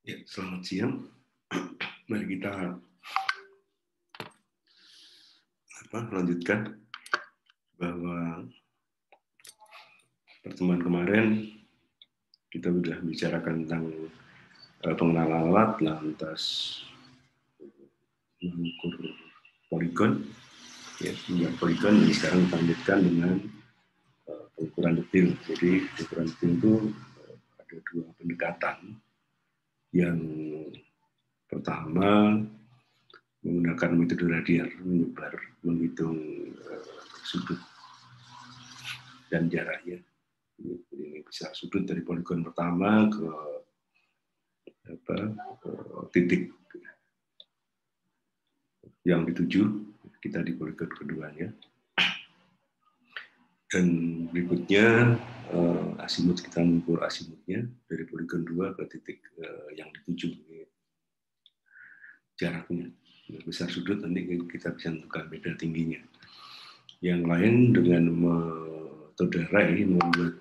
Ya, selamat siang. Mari kita lanjutkan bahwa pertemuan kemarin kita sudah bicarakan tentang pengenalan alat, lantas mengukur poligon, ya, poligon. Ini sekarang kita lanjutkan dengan pengukuran detil. Jadi pengukuran detil itu ada dua pendekatan. Yang pertama menggunakan metode radial menyebar, menghitung sudut dan jaraknya. Ini bisa sudut dari poligon pertama ke titik yang dituju, kita di poligon keduanya. Dan berikutnya asimut, kita mengukur asimutnya dari poligon 2 ke titik yang dituju. Jaraknya besar sudut, nanti kita bisa tentukan beda tingginya. Yang lain dengan metode Ray membuat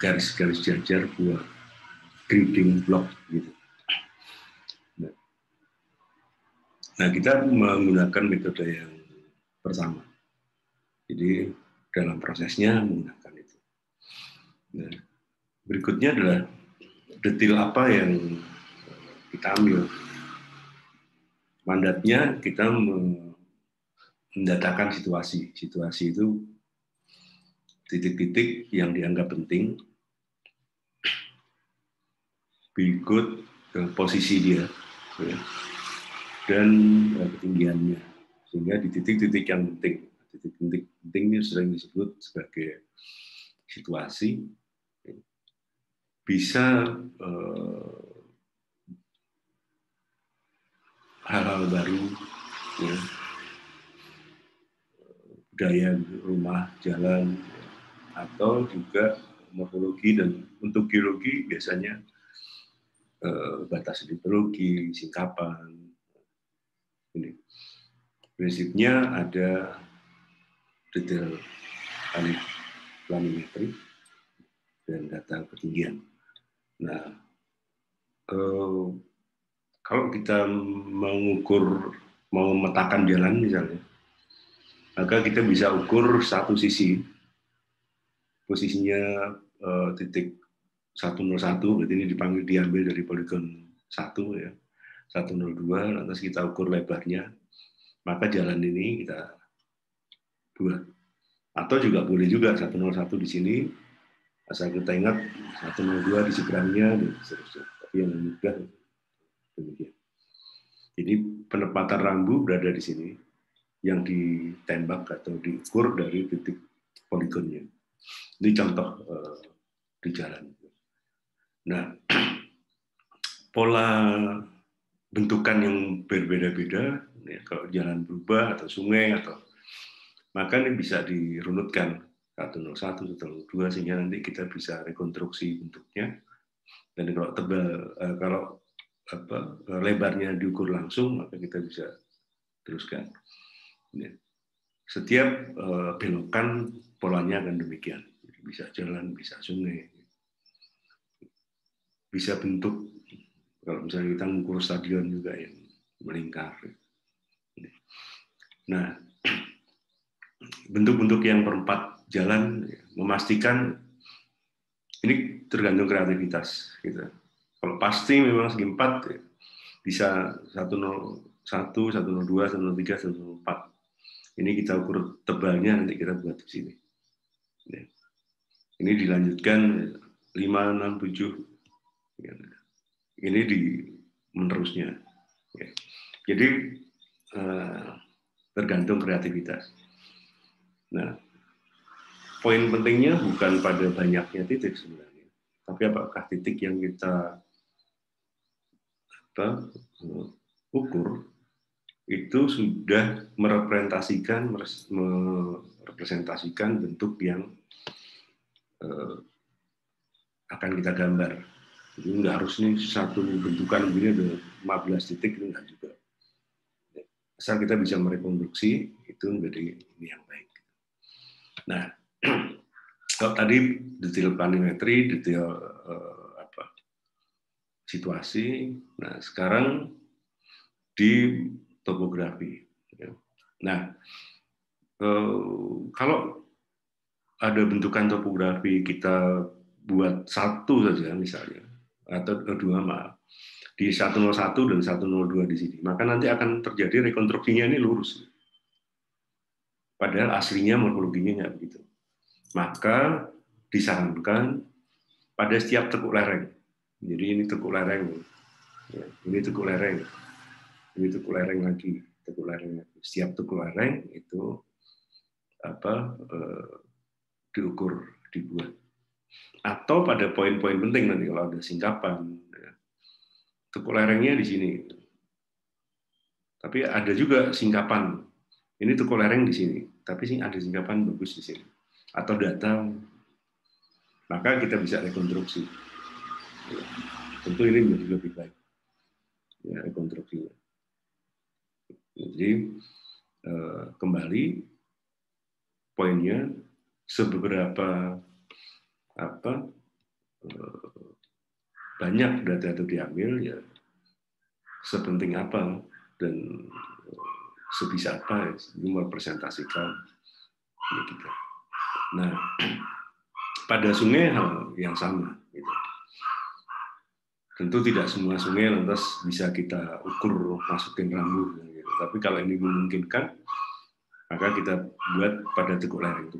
garis-garis jajar buat grading block gitu. Nah, kita menggunakan metode yang pertama. Jadi dalam prosesnya menggunakan itu. Nah, berikutnya adalah detil apa yang kita ambil. Mandatnya kita mendatakan situasi. Situasi itu titik-titik yang dianggap penting, berikut posisi dia, ya, dan ketinggiannya. Sehingga di titik-titik yang penting, titik-titik penting ini sering disebut sebagai situasi, bisa hal-hal baru, ya, budaya rumah, jalan, atau juga morfologi. Dan untuk geologi biasanya batas litologi, singkapan. Ini prinsipnya ada detail planimetri dan data ketinggian. Nah, kalau kita mengukur, mau memetakan jalan misalnya, maka kita bisa ukur satu sisi, posisinya titik 101, berarti ini diambil dari poligon 1, ya, 102, lantas kita ukur lebarnya, maka jalan ini kita buat. Atau juga boleh juga 101 di sini, asal kita ingat 102 di seberangnya, dan seterusnya. Tapi yang mudah demikian. Jadi penempatan rambu berada di sini, yang ditembak atau diukur dari titik poligonnya. Ini contoh di jalan. Nah, pola bentukan yang berbeda-beda, ya, kalau jalan berubah atau sungai, atau maka ini bisa dirunutkan 101, 102, sehingga nanti kita bisa rekonstruksi bentuknya. Dan kalau kalau lebarnya diukur langsung, maka kita bisa teruskan. Setiap belokan polanya akan demikian. Bisa jalan, bisa sungai, bisa bentuk. Kalau misalnya kita mengukur stadion juga yang melingkar. Nah, bentuk-bentuk yang perempat jalan memastikan ini tergantung kreativitas. Gitu. Kalau pasti memang segi 4, bisa 101, 102, 103, 104. Ini kita ukur tebalnya, nanti kita buat di sini. Ini dilanjutkan 5, 6, 7. Ini di menerusnya. Jadi tergantung kreativitas. Nah, poin pentingnya bukan pada banyaknya titik sebenarnya, tapi apakah titik yang kita ukur itu sudah merepresentasikan bentuk yang akan kita gambar. Jadi nggak harus nih satu bentukan begini ada 15 titik, itu nggak juga. Asal kita bisa merekonstruksi, itu menjadi ini yang baik. Nah, Kalau tadi detail planimetri, detail situasi, nah sekarang di topografi. Nah, kalau ada bentukan topografi kita buat satu saja misalnya, atau dua, maaf, di 101 dan 102 di sini, maka nanti akan terjadi rekonstruksinya ini lurus. Padahal aslinya morfologinya nggak begitu. Maka disarankan pada setiap tekuk lereng. Jadi ini tekuk lereng, ini tekuk lereng, ini tekuk lereng lagi, tekuk lereng lagi. Setiap tekuk lereng itu diukur, dibuat. Atau pada poin-poin penting nanti kalau ada singkapan, tekuk lerengnya di sini. Tapi ada juga singkapan. Ini tekuk lereng di sini, tapi ada singkapan bagus di sini. Atau data, maka kita bisa rekonstruksi. Tentu ini menjadi lebih baik, ya, rekonstruksinya. Jadi kembali poinnya, seberapa banyak data itu diambil, ya sepenting apa dan sebisa apa ini merepresentasikan ini kita. Nah, pada sungai hal yang sama. Gitu. Tentu tidak semua sungai lantas bisa kita ukur masukin rambu. Gitu. Tapi kalau ini memungkinkan, maka kita buat pada tekuk lereng.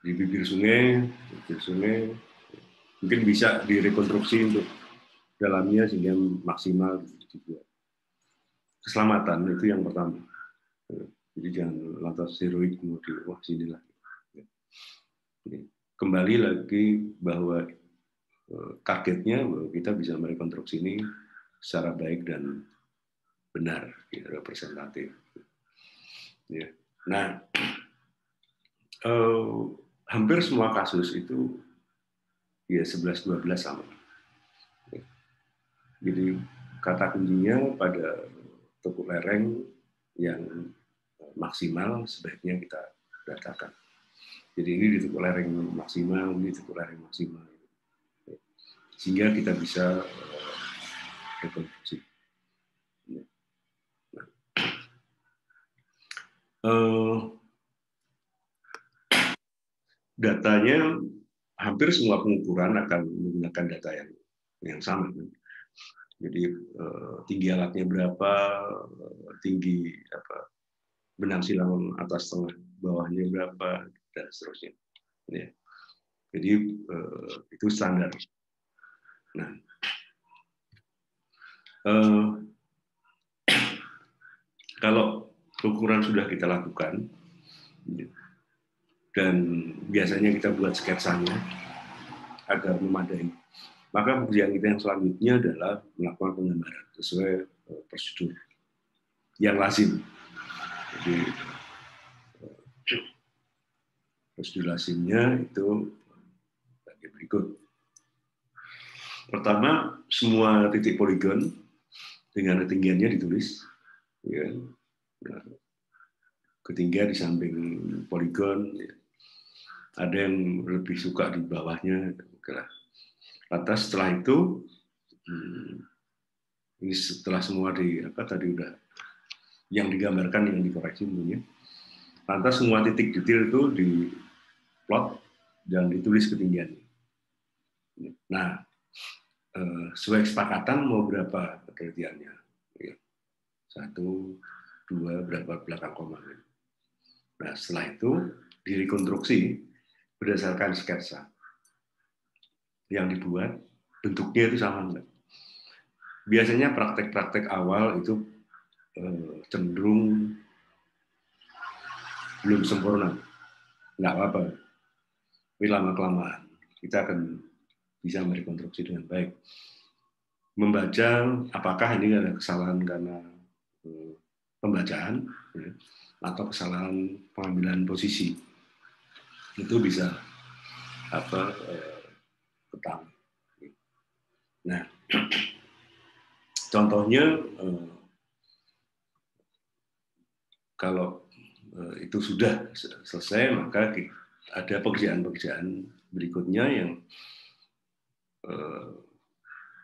Di bibir sungai mungkin bisa direkonstruksi untuk dalamnya sehingga maksimal dibuat. Keselamatan itu yang pertama. Jadi jangan lantas heroik kemudian wah sinilah. Kembali lagi bahwa targetnya bahwa kita bisa merekonstruksi ini secara baik dan benar, representatif. Ya. Nah, hampir semua kasus itu ya 11-12 sama. Jadi kata kuncinya pada tekuk lereng yang maksimal sebaiknya kita datakan. Jadi ini di tekuk lereng maksimal, ini di tekuk lereng maksimal. Sehingga kita bisa rekonstruksi. Datanya hampir semua pengukuran akan menggunakan data yang sama. Jadi tinggi alatnya berapa, tinggi benang silang atas tengah bawahnya berapa, dan seterusnya. Ya. Jadi itu standar. Nah, kalau ukuran sudah kita lakukan dan biasanya kita buat sketsanya agar memadai, maka pekerjaan kita yang selanjutnya adalah melakukan penggambaran sesuai prosedur yang lazim. Jadi prosedur lazimnya itu bagi berikut. Pertama, semua titik poligon dengan ketinggiannya ditulis. Ya. Nah, ketinggian di samping poligon. Ya. Ada yang lebih suka di bawahnya. Lantas setelah itu, ini setelah semua tadi udah yang digambarkan, yang dikoreksi tentunya. Lantas semua titik detail itu diplot dan ditulis ketinggiannya. Nah, sesuai kesepakatan mau berapa penelitiannya? 1, 2, berapa belakang koma. Nah, setelah itu direkonstruksi berdasarkan sketsa yang dibuat, bentuknya itu sama enggak? Biasanya praktek-praktek awal itu cenderung belum sempurna, nggak apa-apa. Tapi lama-kelamaan kita akan bisa merekonstruksi dengan baik. Membaca apakah ini ada kesalahan karena pembacaan ya, atau kesalahan pengambilan posisi, itu bisa ketahui. Nah, contohnya kalau itu sudah selesai, maka ada pekerjaan-pekerjaan berikutnya yang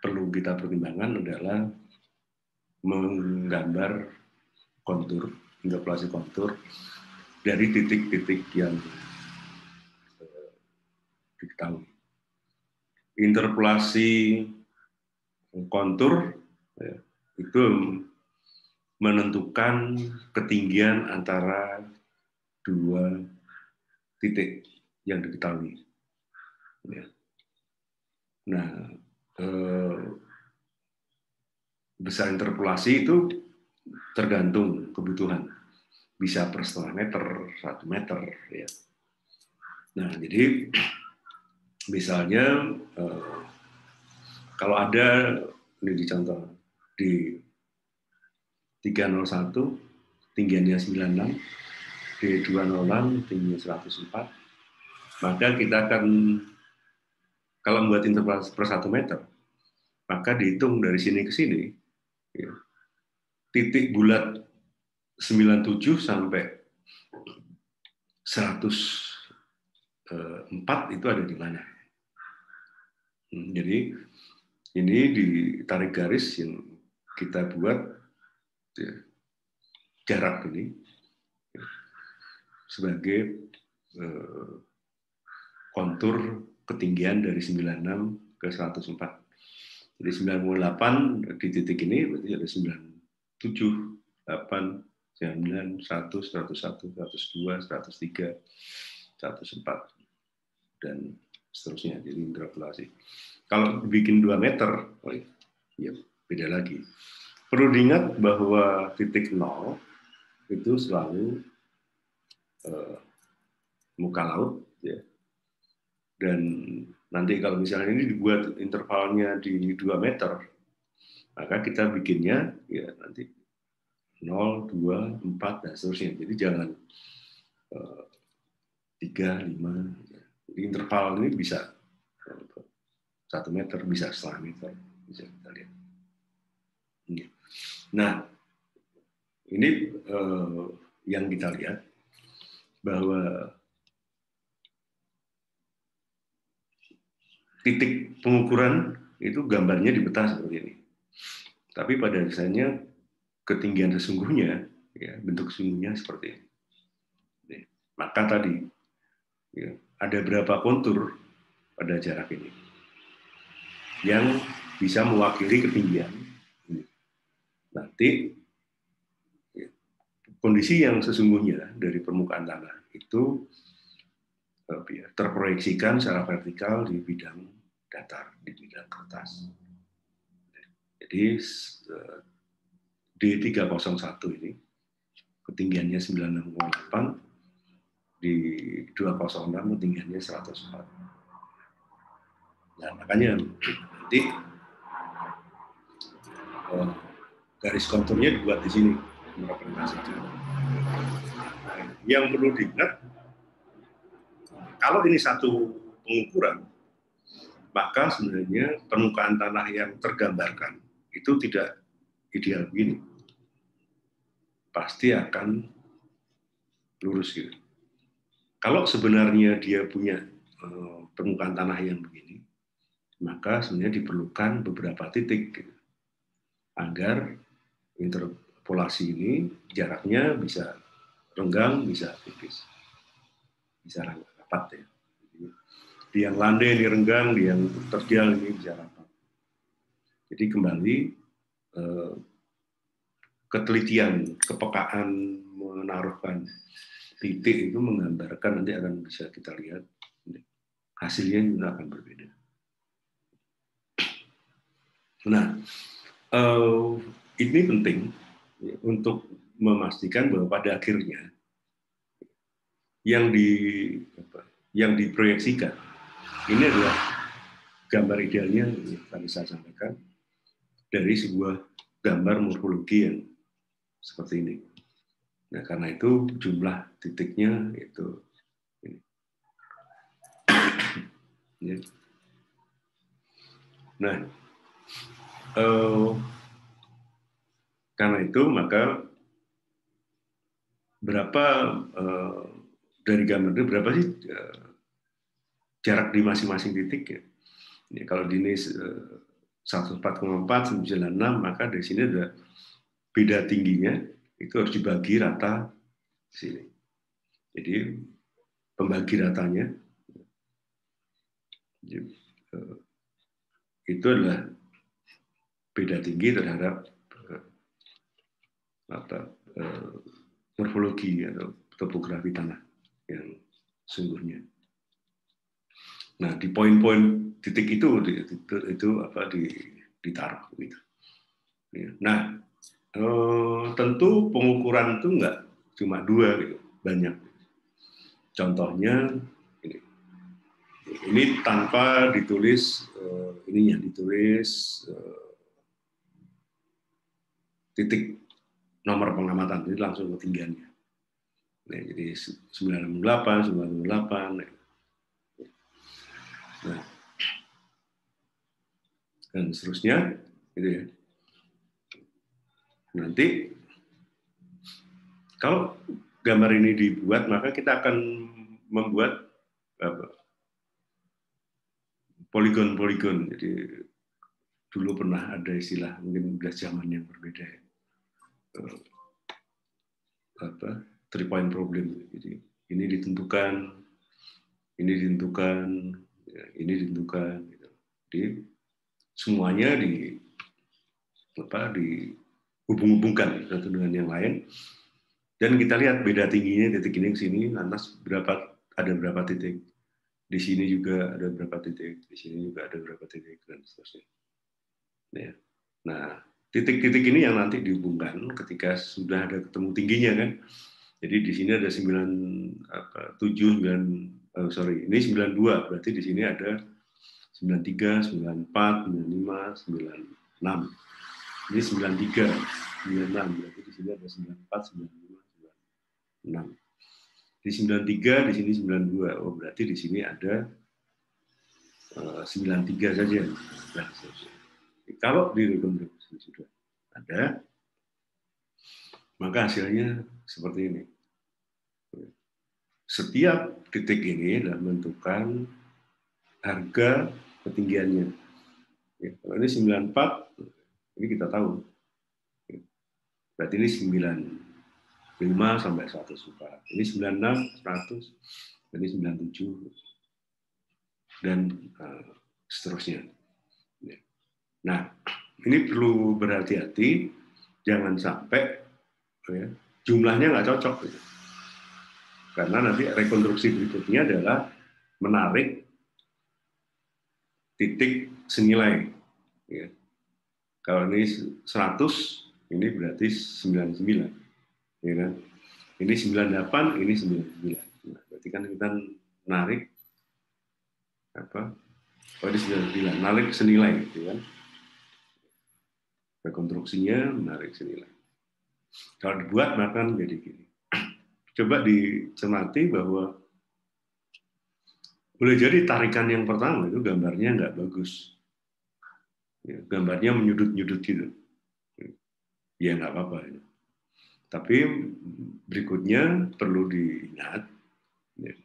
perlu kita pertimbangkan adalah menggambar kontur, interpolasi kontur dari titik-titik yang diketahui. Interpolasi kontur ya, itu menentukan ketinggian antara dua titik yang diketahui. Ya. Nah, besar interpolasi itu tergantung kebutuhan. Bisa per setengah meter, 1 meter. Ya. Nah, jadi misalnya kalau ada, ini dicontoh, di 301 tinggiannya 96, D206 tingginya 104, maka kita akan, kalau membuat interpolasi per 1 meter, maka dihitung dari sini ke sini, ya, titik bulat 97 sampai 104 itu ada di mana. Jadi ini ditarik garis yang kita buat ya, jarak ini ya, sebagai kontur ketinggian dari 96 ke 104. Jadi 98 di titik ini berarti ada 97, 8, 9, 100, 101, 102, 103, 104, dan seterusnya. Jadi interpolasi. Kalau bikin 2 meter, oh ya beda lagi. Perlu diingat bahwa titik 0 itu selalu muka laut, ya. Dan nanti kalau misalnya ini dibuat intervalnya di 2 meter, maka kita bikinnya ya nanti 0, 2, 4, dan seterusnya. Jadi jangan 3, 5. Jadi interval ini bisa 1 meter, bisa setengah meter, bisa kita lihat. Nah, ini yang kita lihat bahwa titik pengukuran itu gambarnya di peta seperti ini. Tapi pada dasarnya ketinggian sesungguhnya, ya, bentuk sesungguhnya seperti ini. Maka tadi ya, ada berapa kontur pada jarak ini yang bisa mewakili ketinggian ini. Nanti ya, kondisi yang sesungguhnya dari permukaan tanah itu terproyeksikan secara vertikal di bidang datar, di bidang kertas. Jadi D301 ini ketinggiannya 96,8, di 206 ketinggiannya 104. Nah, makanya nanti garis konturnya dibuat di sini merepresentasikan. Yang perlu diingat, kalau ini satu pengukuran, maka sebenarnya permukaan tanah yang tergambarkan itu tidak ideal begini. Pasti akan lurus gitu. Kalau sebenarnya dia punya permukaan tanah yang begini, maka sebenarnya diperlukan beberapa titik gitu, agar interpolasi ini jaraknya bisa renggang, bisa tipis, bisa rapat ya. Di yang landai ini renggang, di yang terjal ini bisa rapat. Jadi kembali ketelitian, kepekaan menaruhkan titik itu menggambarkan, nanti akan bisa kita lihat hasilnya juga akan berbeda. Nah, ini penting untuk memastikan bahwa pada akhirnya yang diproyeksikan ini adalah gambar idealnya yang tadi saya sampaikan dari sebuah gambar morfologi yang seperti ini. Nah, karena itu jumlah titiknya itu ini. Ya. Nah, karena itu maka berapa dari gambar itu berapa sih jarak di masing-masing titik ya. Ya, kalau di ini 104,4, 96, maka dari sini ada beda tingginya, itu harus dibagi rata di sini. Jadi pembagi ratanya itu adalah beda tinggi terhadap morfologi atau topografi tanah yang sungguhnya. Nah, di poin-poin titik itu apa ditaruh gitu. Nah, tentu pengukuran itu enggak cuma 2 gitu, banyak. Contohnya ini tanpa ditulis ininya, ditulis titik nomor pengamatan, jadi langsung ketinggiannya. Nah, jadi 98, 98. Nah, dan seterusnya, gitu ya. Nanti kalau gambar ini dibuat, maka kita akan membuat poligon-poligon. Jadi dulu pernah ada istilah, mungkin udah zaman yang berbeda ya. 3-point problem. Jadi ini ditentukan, ini ditentukan, ini ditentukan. Jadi semuanya dihubung-hubungkan satu dengan yang lain. Dan kita lihat beda tingginya titik ini ke sini, lantas ada berapa titik. Di sini juga ada berapa titik, di sini juga ada berapa titik, dan seterusnya. Ya. Nah, titik-titik ini yang nanti dihubungkan ketika sudah ada ketemu tingginya kan. Jadi di sini ada 92, berarti di sini ada 93, 94, 95, 96. Ini 93, 96, berarti di sini ada 94, 95, 96. Di 93, di sini 92. Oh, berarti di sini ada 93 saja. Nah, kalau di rekonstruksi sudah ada, maka hasilnya seperti ini. Setiap titik ini adalah menentukan harga ketinggiannya. Ya, kalau ini 94, ini kita tahu. Berarti ini 95 sampai 104. Ini 96, 100, ini 97, dan seterusnya. Nah, ini perlu berhati-hati, jangan sampai ya, jumlahnya nggak cocok. Gitu. Karena nanti rekonstruksi berikutnya adalah menarik titik senilai. Ya. Kalau ini 100, ini berarti 99. Ya kan? Ini 98, ini 99. Nah, berarti kan kita narik apa? Oh, ini 99, narik senilai, gitu kan? Rekonstruksinya menarik senilai. Kalau dibuat maka jadi gini. Coba dicermati bahwa boleh jadi tarikan yang pertama itu gambarnya nggak bagus. Ya, gambarnya menyudut-nyudut gitu. Ya nggak apa-apa. Ya. Tapi berikutnya perlu diingat ya,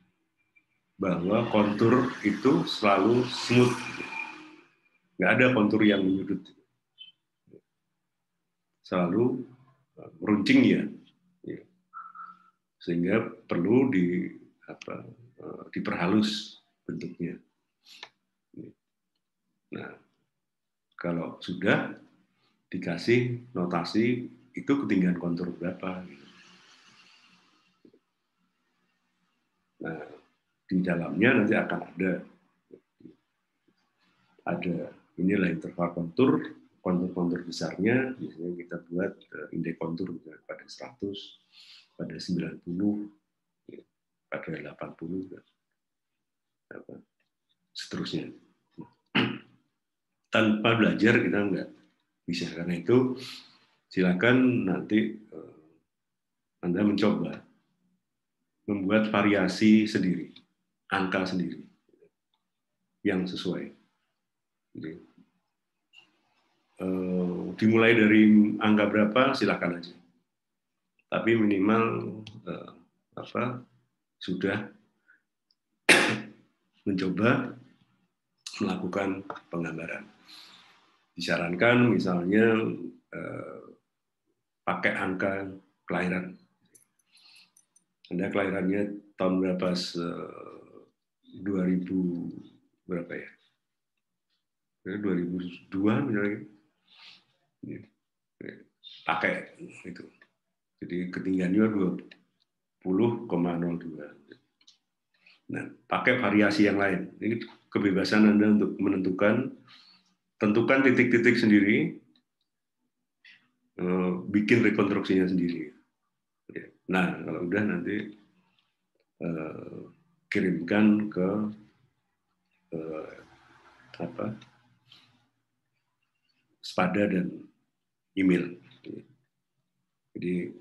bahwa kontur itu selalu smooth. Nggak ada kontur yang menyudut. Selalu meruncing ya. Sehingga perlu diperhalus bentuknya. Nah, kalau sudah dikasih notasi itu ketinggian kontur berapa. Nah, di dalamnya nanti akan ada inilah interval kontur besarnya, biasanya kita buat indeks kontur pada 100, pada 90, pada 80, dan seterusnya. Tanpa belajar kita nggak bisa. Karena itu silakan nanti Anda mencoba membuat variasi sendiri, angka sendiri yang sesuai. Jadi, dimulai dari angka berapa silakan aja. tapi minimal sudah mencoba melakukan penggambaran. Disarankan misalnya pakai angka kelahiran. Anda kelahirannya tahun berapa? 2000 berapa ya? 2002 misalnya. Pakai itu. Jadi ketinggiannya 20,02. Nah, pakai variasi yang lain. Ini kebebasan Anda untuk menentukan, tentukan titik-titik sendiri, bikin rekonstruksinya sendiri. Nah, kalau udah nanti kirimkan ke Spada dan email. Jadi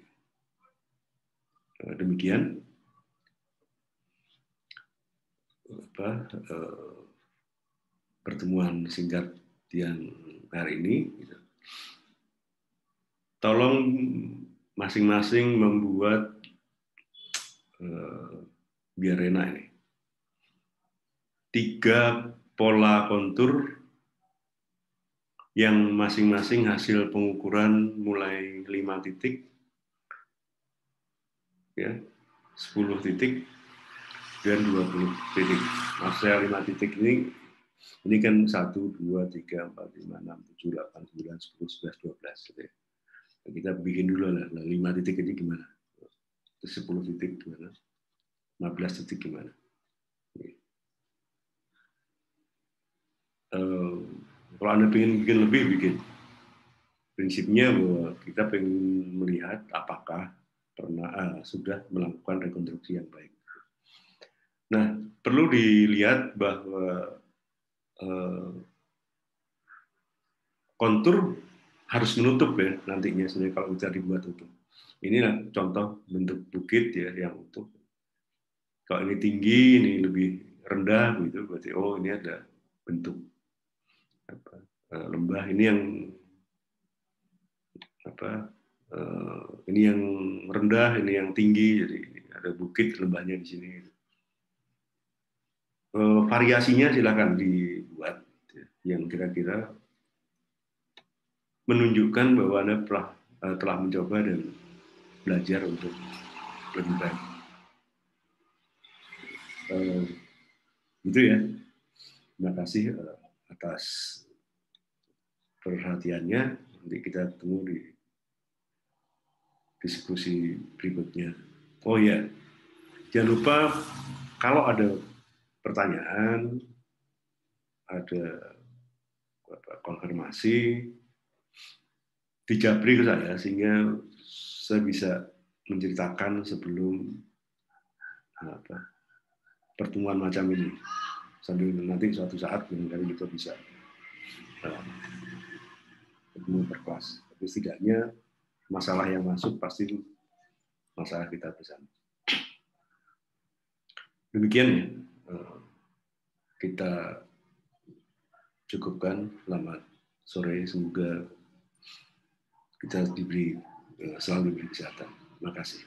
demikian pertemuan singkat yang hari ini. Tolong masing-masing membuat biar enak ini 3 pola kontur yang masing-masing hasil pengukuran mulai 5 titik, ya, 10 titik, dan 20 titik. Maksudnya 5 titik ini kan 1, 2, 3, 4, 5, 6, 7, 8, 9, 10, 11, 12. Gitu ya. Kita bikin dulu lah, 5 titik ini gimana? 10 titik gimana? 15 titik gimana? Kalau Anda ingin bikin lebih, bikin. Prinsipnya bahwa kita ingin melihat apakah sudah melakukan rekonstruksi yang baik. Nah, perlu dilihat bahwa kontur harus menutup ya nantinya sebenarnya kalau bisa dibuat utuh. Inilah contoh bentuk bukit ya yang utuh. Kalau ini tinggi, ini lebih rendah gitu, berarti oh ini ada bentuk lembah. Ini yang ini yang rendah, ini yang tinggi, jadi ada bukit lembahnya di sini. Variasinya silakan dibuat yang kira-kira menunjukkan bahwa Anda telah mencoba dan belajar untuk lebih baik. Itu ya. Terima kasih atas perhatiannya. Nanti kita ketemu di diskusi berikutnya. Oh ya, jangan lupa kalau ada pertanyaan, ada konfirmasi, dijabri ke saya sehingga saya bisa menceritakan sebelum pertemuan macam ini. Sambil nanti suatu saat barangkali kita bisa ketemu berkelas. Tapi setidaknya masalah yang masuk pasti masalah kita bersama. Demikian ya, kita cukupkan. Selamat sore, semoga kita selalu diberi kesehatan. Terima kasih.